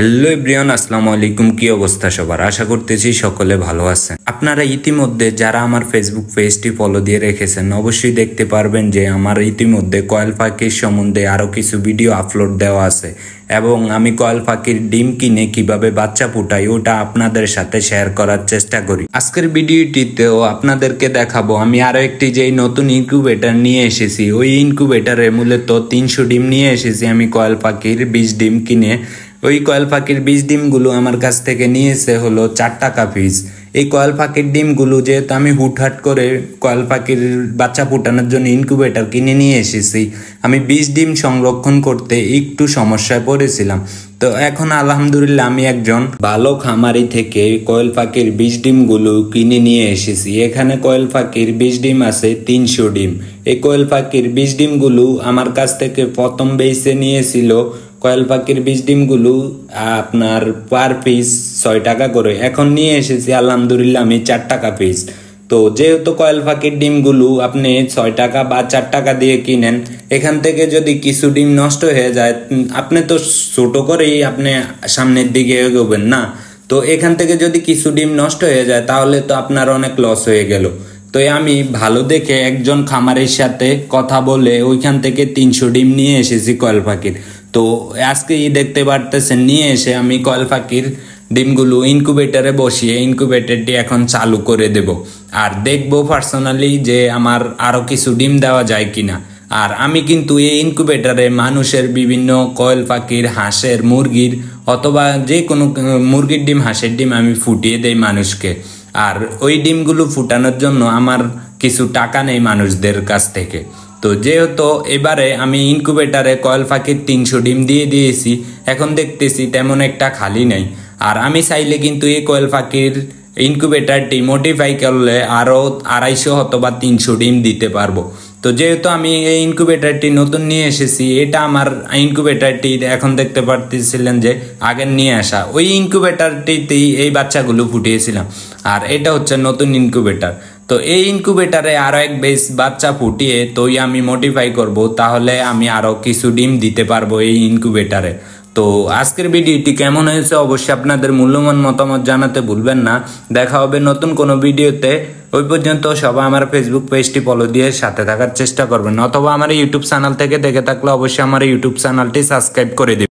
Hello everyone, আসসালামু আলাইকুম। কি অবস্থা সবার? আশা করতেছি সকলে ভালো আছেন। আপনারা ইতিমধ্যে যারা আমার ফেসবুক পেজটি ফলো দিয়ে রেখেছেন অবশ্যই দেখতে পারবেন যে আমার ইতিমধ্যে কয়েল পাখির সম্বন্ধে আরও কিছু ভিডিও আপলোড দেওয়া আছে এবং আমি কয়েল পাখির ডিম কিনে কিভাবে বাচ্চা ফুটাই ওটা আপনাদের সাথে শেয়ার করার চেষ্টা করি। আজকের ভিডিওটিতেও আপনাদেরকে দেখাবো আমি আরও একটি যেই নতুন ইনকিউবেটর নিয়ে এসেছি। ওই ইনকিউবেটরে মূলত 300 ডিম নিয়ে এসেছি আমি কয়েল পাখির 20 ডিম কিনে। ওই কয়েল পাখির 20 ডিমগুলো আমার কাছ থেকে নিয়েছে হলো 4 টাকা পিস। এই কয়েল পাখির ডিমগুলো যেহেতু আমি হুটহাট করে কয়েল পাখির বাচ্চা ফুটানোর জন্য ইনকিউবেটর কিনে নিয়ে এসেছি, আমি 20 ডিম সংরক্ষণ করতে একটু সমস্যায় পড়েছিলাম। তো এখন আলহামদুলিল্লাহ আমি একজন ভালো খামারি থেকে কয়েল পাখির 20 ডিমগুলো কিনে নিয়ে এসেছি। এখানে কয়েল পাখির 20 ডিম আছে 300 ডিম। এই কয়েল পাখির 20 ডিমগুলো আমার কাছ থেকে প্রথম বেচে নিয়েছিল কয়েল পাখির 20 ডিমগুলো আপনার পার পিস 6 টাকা করে। এখন নিয়ে এসেছি আলহামদুলিল্লাহ আমি 4 টাকা পিস। তো যেহেতু কয়েল পাখির ডিমগুলো আপনি 6 টাকা বা 4 টাকা দিয়ে কিনেন, এখান থেকে যদি কিছু ডিম নষ্ট হয়ে যায় আপনি তো ছোট করেই আপনি সামনের দিকে এগোবেন না। তো এখান থেকে যদি কিছু ডিম নষ্ট হয়ে যায় তাহলে তো আপনার অনেক লস হয়ে গেল। তো আমি ভালো দেখে একজন খামারের সাথে কথা বলে ওইখান থেকে 300 ডিম নিয়ে এসেছি কয়েল পাখির। তো আজকেই দেখতে পারতেছেন নিয়ে এসে আমি কয়েল পাখির ডিমগুলো ইনকিউবেটরে বসিয়ে ইনকিউবেটরটি এখন চালু করে দেব আর দেখবো পার্সোনালি যে আমার আরও কিছু ডিম দেওয়া যায় কিনা। আর আমি কিন্তু এই ইনকিউবেটরে মানুষের বিভিন্ন কয়েল পাখির, হাঁসের, মুরগির অথবা যে কোনো মুরগির ডিম, হাঁসের ডিম আমি ফুটিয়ে দেই মানুষকে। আর ওই ডিমগুলো ফুটানোর জন্য আমার কিছু টাকা নেই মানুষদের কাছ থেকে। তো যেহেতু এবারে আমি ইনকিউবেটরে কয়েল পাখির 300 ডিম দিয়ে দিয়েছি, এখন দেখতেছি তেমন একটা খালি নাই। আর আমি চাইলে কিন্তু এই কয়েল পাখির ইনকিউবেটরটি মডিফাই করলে আরও 250 অথবা 300 ডিম দিতে পারবো। তো যেহেতু আমি এই ইনকিউবেটরটি নতুন নিয়ে এসেছি, এটা আমার ইনকিউবেটরটি এখন দেখতে পারতেছিলেন যে আগের নিয়ে আসা ওই ইনকিউবেটরটিতেই এই বাচ্চাগুলো ফুটিয়েছিলাম। আর এটা হচ্ছে নতুন ইনকিউবেটর। তো এই ইনকিউবেটরে আরও এক বেশ বাচ্চা ফুটিয়ে তোই আমি মডিফাই করব, তাহলে আমি আরও কিছু ডিম দিতে পারবো এই ইনকিউবেটরে। তো আজকের ভিডিওটি কেমন হয়েছে অবশ্যই আপনাদের মূল্যবান মতামত জানাতে ভুলবেন না। দেখা হবে নতুন কোনো ভিডিওতে। ওই পর্যন্ত সবাই আমার ফেসবুক পেজটি ফলো দিয়ে সাথে থাকার চেষ্টা করবেন, অথবা আমার ইউটিউব চ্যানেল থেকে দেখে থাকলে অবশ্যই আমার ইউটিউব চ্যানেলটি সাবস্ক্রাইব করে দিবেন।